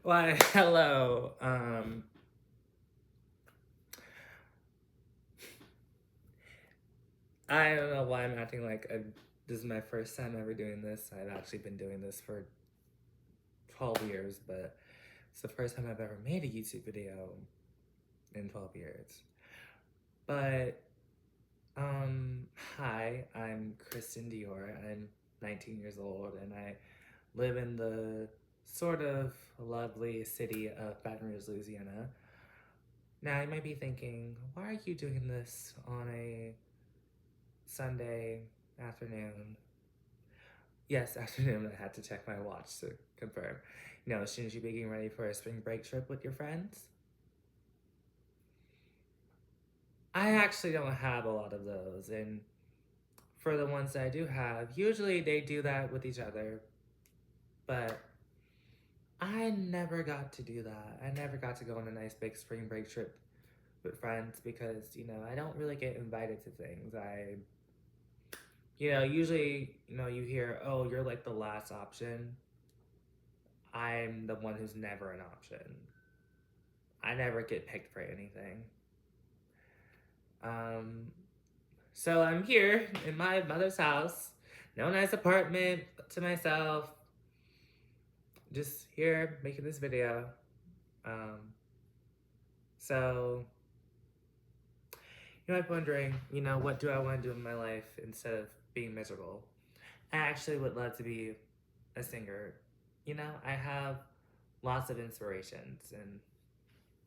Why, hello. I don't know why I'm acting like this is my first time ever doing this. I've actually been doing this for 12 years, but it's the first time I've ever made a YouTube video in 12 years. But, hi, I'm Kristen Dior. I'm 19 years old, and I live in the sort of lovely city of Baton Rouge, Louisiana. Now, you might be thinking, why are you doing this on a Sunday afternoon? Yes, afternoon. I had to check my watch to confirm. Shouldn't you be getting ready for a spring break trip with your friends? I actually don't have a lot of those, and for the ones that I do have, usually they do that with each other, but I never got to do that. I never got to go on a nice big spring break trip with friends because, I don't really get invited to things. Usually, you hear, oh, you're like the last option. I'm the one who's never an option. I never get picked for anything. Um, so I'm here in my mother's house, no nice apartment to myself, just here making this video. So you might be wondering, what do I want to do in my life instead of being miserable? I actually would love to be a singer. I have lots of inspirations, and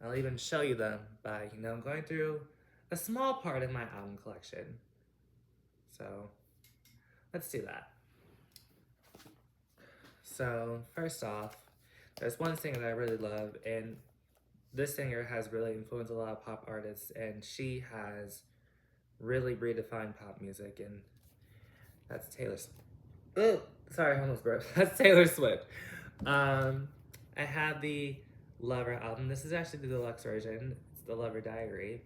I'll even show you them by, going through a small part of my album collection. So let's do that. So first off, there's one singer that I really love, and this singer has really influenced a lot of pop artists, and she has really redefined pop music, and that's Taylor Swift. Oh, sorry, I almost burped. That's Taylor Swift. I have the Lover album. This is actually the deluxe version. It's the Lover Diary.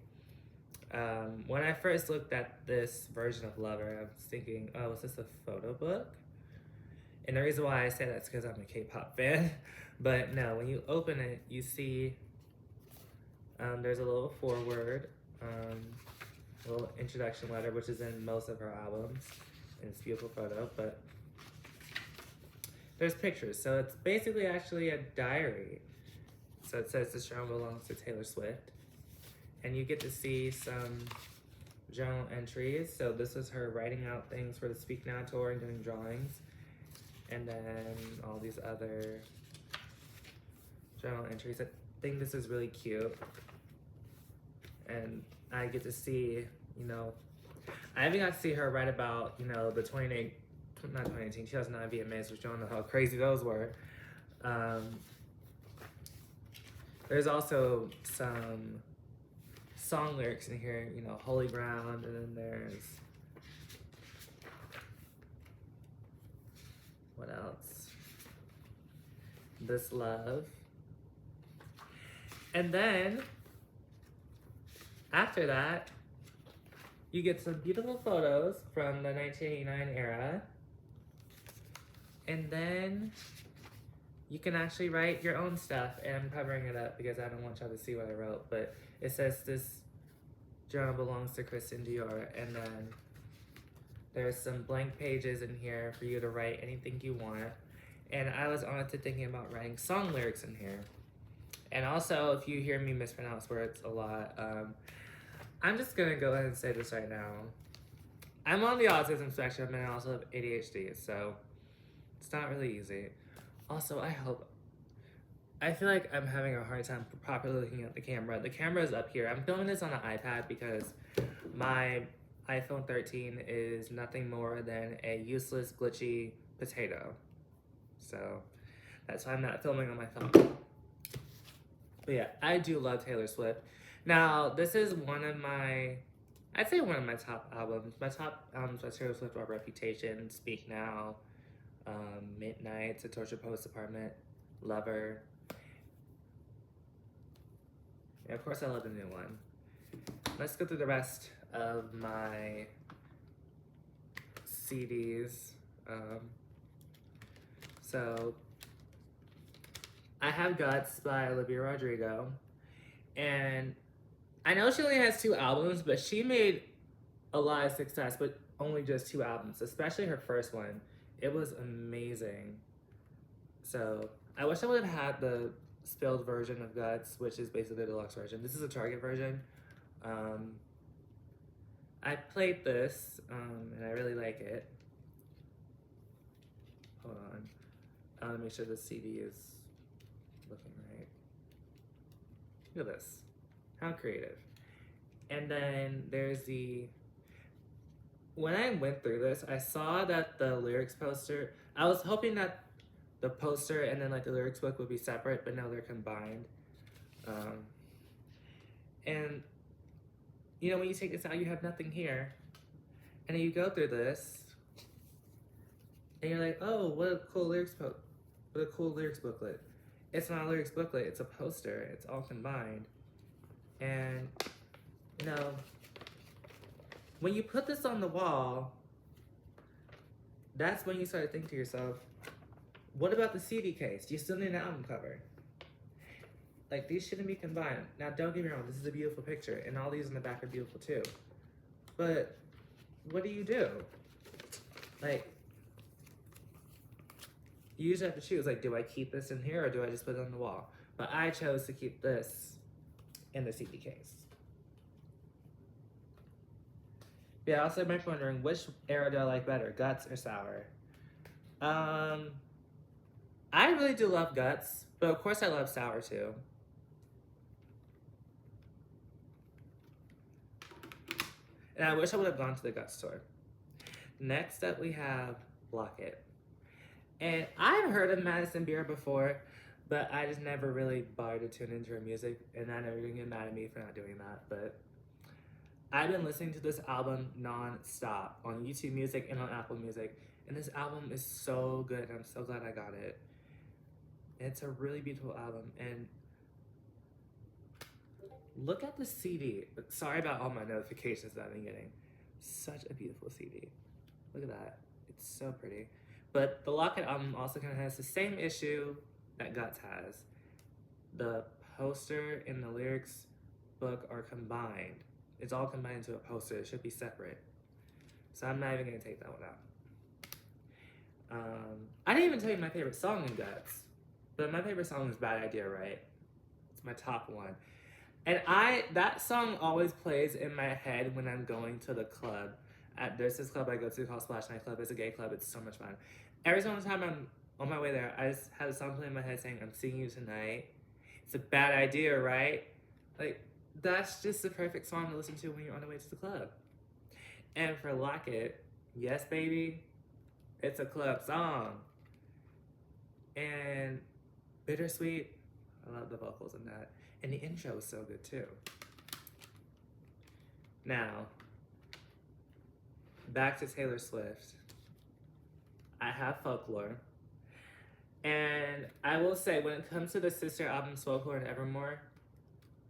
When I first looked at this version of Lover, I was thinking, oh, is this a photo book? And the reason why I say that's because I'm a K-pop fan. But no, when you open it, you see there's a little foreword, a little introduction letter, which is in most of her albums. And it's a beautiful photo, but there's pictures. So it's basically actually a diary. So it says this journal belongs to Taylor Swift. And you get to see some journal entries. So this is her writing out things for the Speak Now tour and doing drawings. And then all these other journal entries. I think this is really cute. And I get to see, I even got to see her write about, the 2018, 2009 VMAs, which you don't know how crazy those were. There's also some song lyrics in here, Holy Ground, and then there's, what else? This Love. And then, after that, you get some beautiful photos from the 1989 era. And then you can actually write your own stuff. And I'm covering it up because I don't want y'all to see what I wrote. But it says this journal belongs to Kristen Dior. And then there's some blank pages in here for you to write anything you want. And I was honestly thinking about writing song lyrics in here. And also, if you hear me mispronounce words a lot, I'm just gonna go ahead and say this right now. I'm on the autism spectrum and I also have ADHD, so it's not really easy. Also, I feel like I'm having a hard time properly looking at the camera. The camera is up here. I'm filming this on an iPad because my iPhone 13 is nothing more than a useless, glitchy potato. So that's why I'm not filming on my phone. But yeah, I do love Taylor Swift. Now, this is I'd say one of my top albums. My top albums by Taylor Swift are Reputation, Speak Now, Midnight, A Torture Post Apartment, Lover. And of course, I love the new one. Let's go through the rest of my CDs. So, I have Guts by Olivia Rodrigo, and I know she only has 2 albums, but she made a lot of success, but only just 2 albums, especially her first one. It was amazing. So I wish I would have had the spilled version of Guts, which is basically the deluxe version. This is a Target version. Um, I played this, and I really like it. Hold on. I want to make sure the CD is looking right. Look at this. How creative. And then there's the. When I went through this, I saw that the lyrics poster. I was hoping that the poster and then like the lyrics book would be separate, but now they're combined. Um, and you know, when you take this out, you have nothing here. And then you go through this, and you're like, oh, what a cool what a cool lyrics booklet. It's not a lyrics booklet, it's a poster. It's all combined. And, you know, when you put this on the wall, that's when you start to think to yourself, what about the CD case? Do you still need an album cover? Like, these shouldn't be combined. Now, don't get me wrong, this is a beautiful picture, and all these in the back are beautiful too. But, what do you do? Like, you usually have to choose, like, do I keep this in here or do I just put it on the wall? But I chose to keep this in the CD case. Yeah, also might be wondering, which era do I like better, Guts or Sour? I really do love Guts, but of course I love Sour too. And I wish I would have gone to the Guts store. Next up we have Block It. And I've heard of Madison Beer before, but I just never really bothered to tune into her music, and I know you're gonna get mad at me for not doing that, but I've been listening to this album non-stop on YouTube Music and on Apple Music, and this album is so good, and I'm so glad I got it. It's a really beautiful album, and look at the CD. Sorry about all my notifications that I've been getting. Such a beautiful CD. Look at that. It's so pretty. But the Lock It album also kind of has the same issue that Guts has. The poster and the lyrics book are combined. It's all combined into a poster. It should be separate. So I'm not even going to take that one out. I didn't even tell you my favorite song in Guts. But my favorite song is Bad Idea, right? It's my top one. And that song always plays in my head when I'm going to the club. There's this club I go to called Splash Night Club. It's a gay club. It's so much fun. Every single time I'm on my way there, I just have a song playing in my head saying, I'm seeing you tonight. It's a bad idea, right? Like, that's just the perfect song to listen to when you're on the way to the club. And for Lock It, yes, baby, it's a club song. And Bittersweet, I love the vocals in that. And the intro is so good too. Now, back to Taylor Swift. I have Folklore. And I will say, when it comes to the sister albums Folklore and Evermore,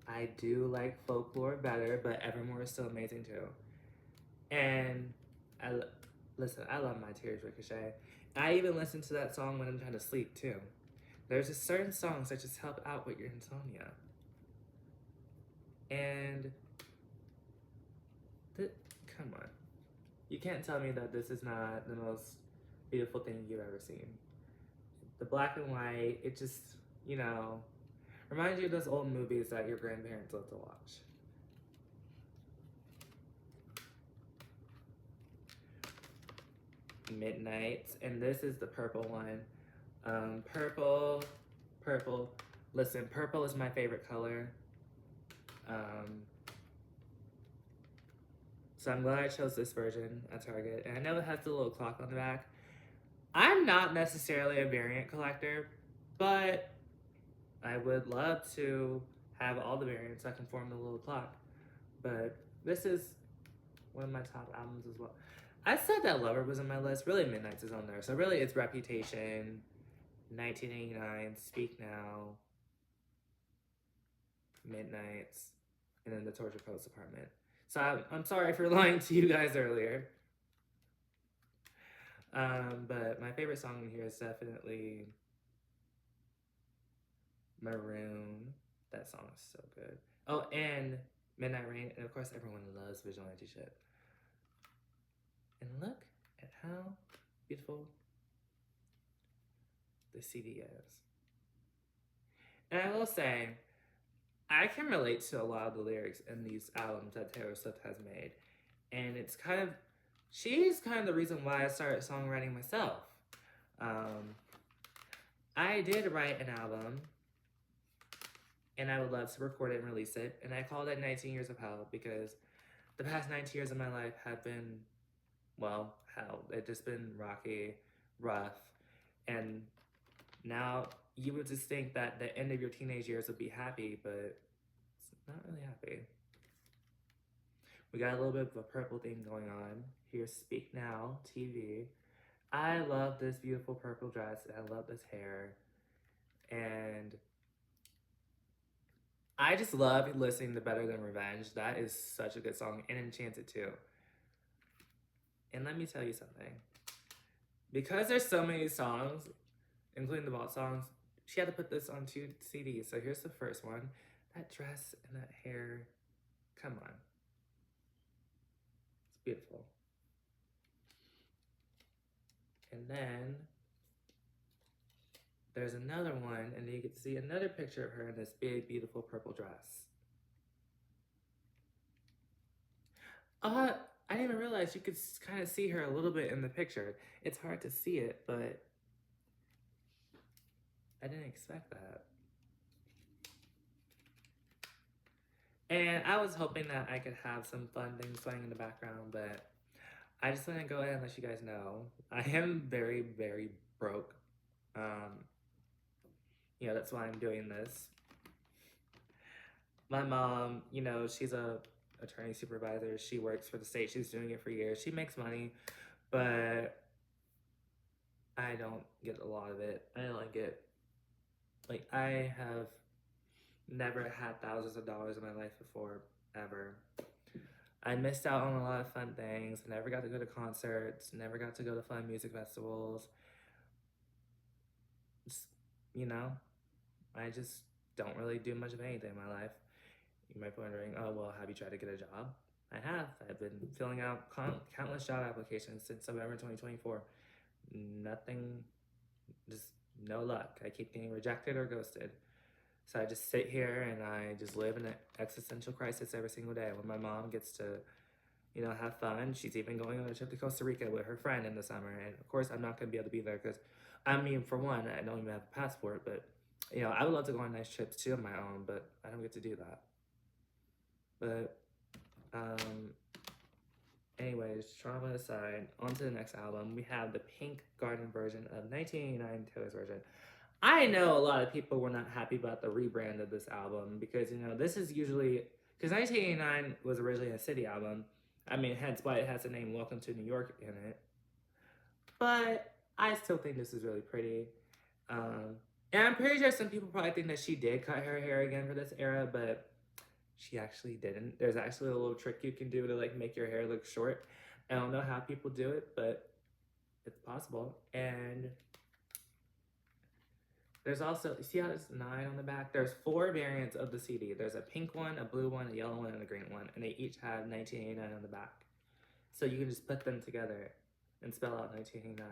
I do like Folklore better, but Evermore is still amazing too. And listen, I love My Tears Ricochet. I even listen to that song when I'm trying to sleep too. There's just certain songs that just help out with your insomnia. And come on. You can't tell me that this is not the most beautiful thing you've ever seen. The black and white, it just, you know, reminds you of those old movies that your grandparents loved to watch. Midnights, and this is the purple one. Purple. Listen, purple is my favorite color. So I'm glad I chose this version at Target. And I know it has the little clock on the back. I'm not necessarily a variant collector, but I would love to have all the variants that can form the little clock. But this is one of my top albums as well. I said that Lover was on my list. Really, Midnights is on there. So really, it's Reputation, 1989, Speak Now, Midnights, and then the Torture Post Apartment. So I'm sorry for lying to you guys earlier. But my favorite song in here is definitely Maroon. That song is so good. Oh, and Midnight Rain, and of course everyone loves Vigilante Ship. And look at how beautiful the CD is. And I will say, I can relate to a lot of the lyrics in these albums that Taylor Swift has made. And she's kind of the reason why I started songwriting myself. I did write an album, and I would love to record it and release it. And I called it 19 Years of Hell because the past 19 years of my life have been, well, hell. It's just been rocky, rough. And now you would just think that the end of your teenage years would be happy, but it's not really happy. We got a little bit of a purple thing going on. Here's Speak Now TV. I love this beautiful purple dress. And I love this hair. And I just love listening to Better Than Revenge. That is such a good song. And Enchanted too. And let me tell you something. Because there's so many songs, including the vault songs, she had to put this on 2 CDs. So here's the first one. That dress and that hair. Come on. It's beautiful. And then there's another one, and you get to see another picture of her in this big, beautiful purple dress. I didn't even realize you could kind of see her a little bit in the picture. It's hard to see it, but I didn't expect that. And I was hoping that I could have some fun things playing in the background, but I just want to go ahead and let you guys know I am very, very broke. That's why I'm doing this. My mom, she's a attorney supervisor. She works for the state. She's doing it for years. She makes money, but I don't get a lot of it. I have never had thousands of dollars in my life before, ever. I missed out on a lot of fun things. I never got to go to concerts, never got to go to fun music festivals. I just don't really do much of anything in my life. You might be wondering, oh, well, have you tried to get a job? I have. I've been filling out countless job applications since November 2024. Nothing, just no luck. I keep getting rejected or ghosted. So I just sit here and I just live in an existential crisis every single day. When my mom gets to, have fun, she's even going on a trip to Costa Rica with her friend in the summer. And of course, I'm not going to be able to be there because, for one, I don't even have a passport. But, I would love to go on nice trips too on my own, but I don't get to do that. But, anyways, trauma aside, on to the next album. We have the Pink Garden version of 1989 Taylor's version. I know a lot of people were not happy about the rebrand of this album because, this is usually, because 1989 was originally a City album. Hence why it has the name Welcome to New York in it. But I still think this is really pretty. And I'm pretty sure some people probably think that she did cut her hair again for this era, but she actually didn't. There's actually a little trick you can do to make your hair look short. I don't know how people do it, but it's possible. And there's also, you see how there's 9 on the back? There's 4 variants of the CD. There's a pink one, a blue one, a yellow one, and a green one. And they each have 1989 on the back. So you can just put them together and spell out 1989.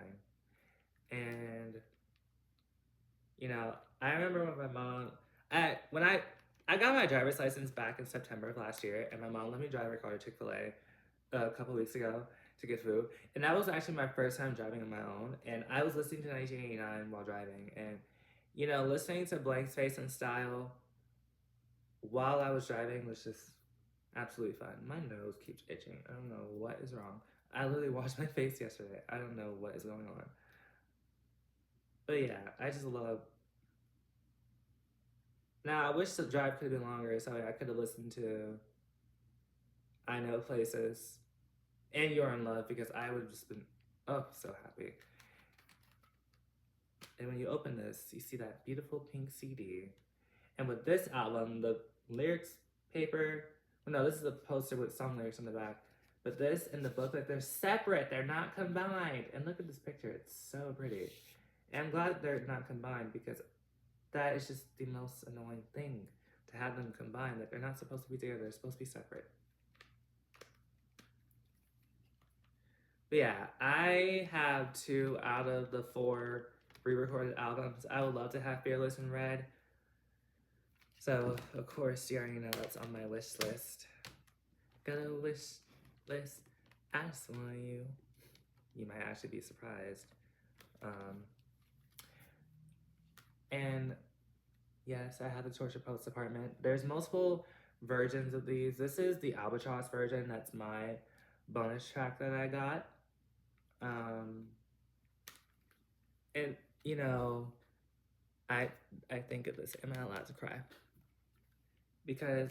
And, I remember when my mom, when I got my driver's license back in September of last year, and my mom let me drive her car to Chick-fil-A a couple weeks ago to get food. And that was actually my first time driving on my own. And I was listening to 1989 while driving. And, listening to Blank Space and Style while I was driving was just absolutely fun. My nose keeps itching. I don't know what is wrong. I literally washed my face yesterday. I don't know what is going on. But yeah, I just love. Now, I wish the drive could have been longer so I could have listened to I Know Places and You're in Love because I would have just been, so happy. And when you open this, you see that beautiful pink CD. And with this album, the lyrics paper, this is a poster with song lyrics on the back. But this and the booklet, they're separate. They're not combined. And look at this picture. It's so pretty. And I'm glad they're not combined because that is just the most annoying thing to have them combined. Like they're not supposed to be together, they're supposed to be separate. But yeah, I have 2 out of the 4 re-recorded albums. I would love to have Fearless and Red. So of course you already know that's on my wish list. Got a wish list. I just want you. You might actually be surprised. And yes, I have the Torture Post apartment. There's multiple versions of these. This is the Albatross version. That's my bonus track that I got. And you know, I think of this. Am I allowed to cry? Because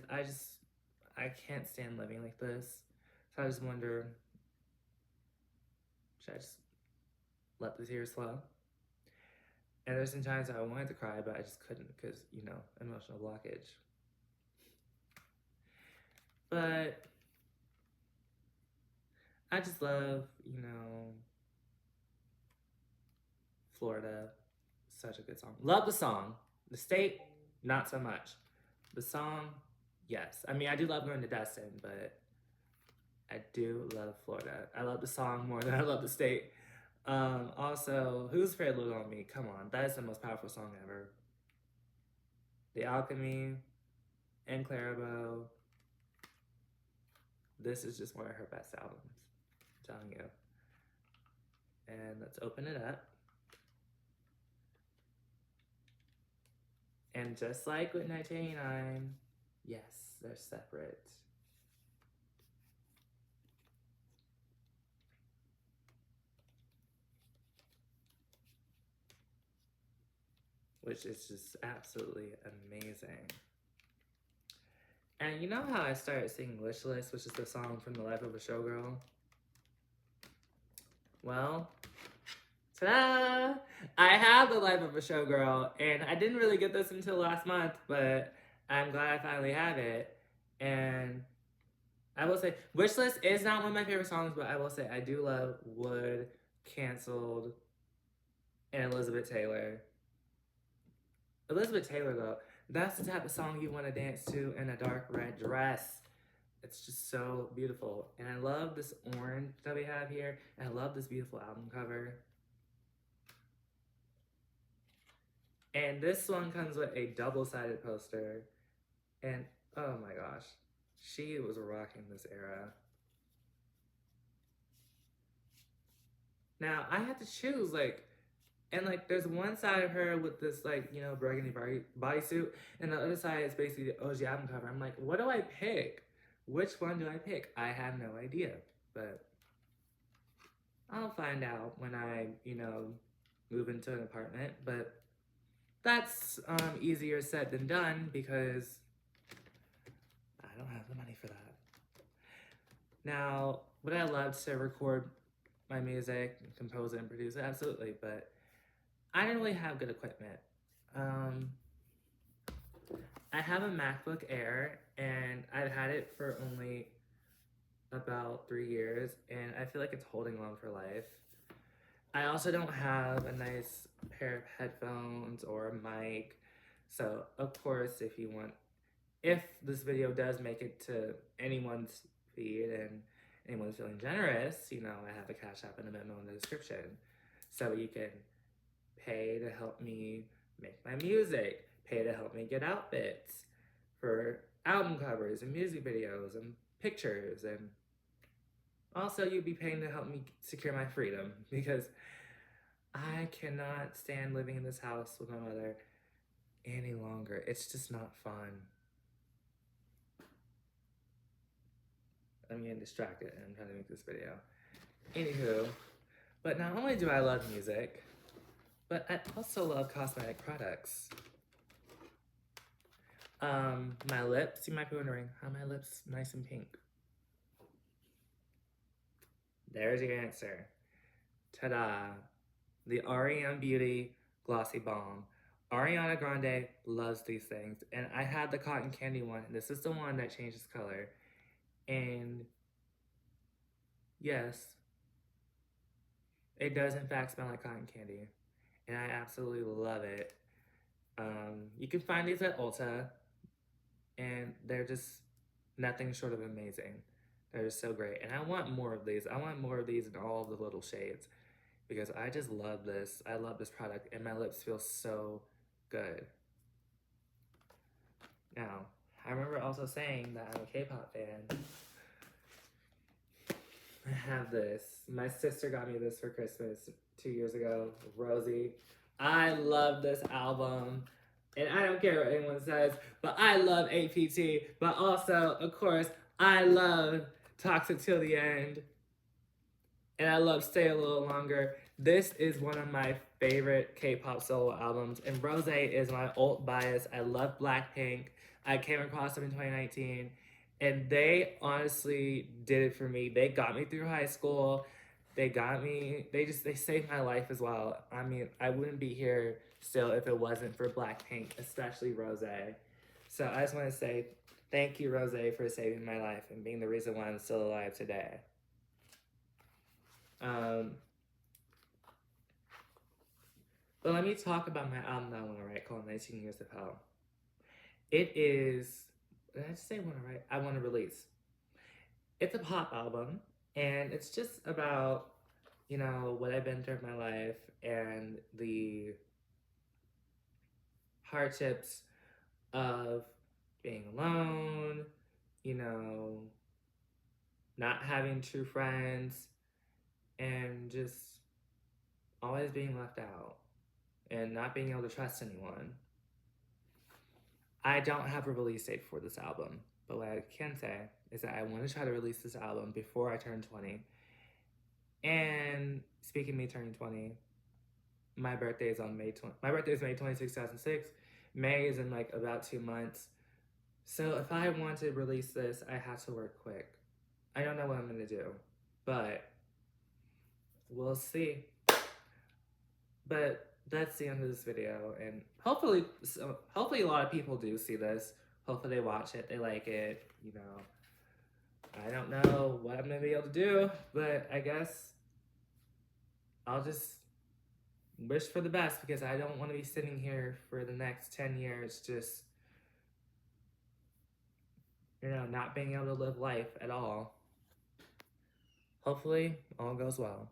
I can't stand living like this. So I just wonder, should I just let the tears flow? And there's some times I wanted to cry, but I just couldn't because, emotional blockage. But I just love, Florida. Such a good song. Love the song. The state, not so much. The song, yes. I mean, I do love going to Destin, but I do love Florida. I love the song more than I love the state. Also, Who's Afraid of Little on Me? Come on, that is the most powerful song ever. The Alchemy and Clairabo. This is just one of her best albums. I'm telling you. And let's open it up. And just like with 1989, yes, they're separate. Which is just absolutely amazing. And you know how I started singing Wish List, which is the song from The Life of a Showgirl? Well, ta-da! I have The Life of a Showgirl, and I didn't really get this until last month, but I'm glad I finally have it. And I will say, Wish List is not one of my favorite songs, but I will say I do love Would, Canceled, and Elizabeth Taylor. Elizabeth Taylor, though, that's the type of song you want to dance to in a dark red dress. It's just so beautiful. And I love this orange that we have here. And I love this beautiful album cover. And this one comes with a double-sided poster. And oh my gosh, she was rocking this era. Now, I had to choose, there's one side of her with this, burgundy bodysuit, and the other side is basically the OG album cover. I'm like, what do I pick? Which one do I pick? I have no idea, but I'll find out when I, move into an apartment. But that's easier said than done because I don't have the money for that. Now, would I love to record my music, compose it, and produce it? Absolutely, but I didn't really have good equipment. I have a MacBook Air, and I've had it for only about 3 years, and I feel like it's holding on for life. I also don't have a nice pair of headphones or a mic, so of course, if this video does make it to anyone's feed and anyone's feeling generous, I have a Cash App and a Venmo in the description, so you can pay to help me make my music, pay to help me get outfits for album covers and music videos and pictures, and also you'd be paying to help me secure my freedom because I cannot stand living in this house with my mother any longer. It's just not fun. I'm getting distracted and I'm trying to make this video. Anywho, but not only do I love music, but I also love cosmetic products. My lips, you might be wondering, how are my lips nice and pink? There's your answer. Ta-da! The REM Beauty Glossy Balm. Ariana Grande loves these things, and I had the cotton candy one, and this is the one that changes color. And yes, it does in fact smell like cotton candy, and I absolutely love it. You can find these at Ulta, and they're just nothing short of amazing. They're just so great. And I want more of these. I want more of these in all of the little shades because I just love this. I love this product, and my lips feel so good. Now, I remember also saying that I'm a K-pop fan. I have this. My sister got me this for Christmas 2 years ago, Rosie. I love this album. And I don't care what anyone says, but I love APT. But also, of course, I love Toxic Till the End. And I love Stay a Little Longer. This is one of my favorite K-pop solo albums, and Rose is my alt bias. I love Blackpink. I came across them in 2019, and they honestly did it for me. They got me through high school. They got me. They saved my life as well. I mean, I wouldn't be here still if it wasn't for Blackpink, especially Rose. So I just want to say thank you, Rose, for saving my life and being the reason why I'm still alive today. But let me talk about my album that I want to write called 19 Years of Hell. It is, did I just say want to write? I want to release. It's a pop album, and it's just about, you know, what I've been through in my life and the hardships of being alone, you know, not having true friends, and just always being left out and not being able to trust anyone. I don't have a release date for this album, but what I can say is that I want to try to release this album before I turn 20. And speaking of me turning 20, my birthday is on May 20. My birthday is May 26, 2006. May is in like about 2 months. So if I want to release this, I have to work quick. I don't know what I'm gonna do, but we'll see. But that's the end of this video, and hopefully a lot of people do see this. Hopefully they watch it, they like it, you know. I don't know what I'm gonna be able to do, but I guess I'll just wish for the best because I don't want to be sitting here for the next 10 years just, you know, not being able to live life at all. Hopefully all goes well.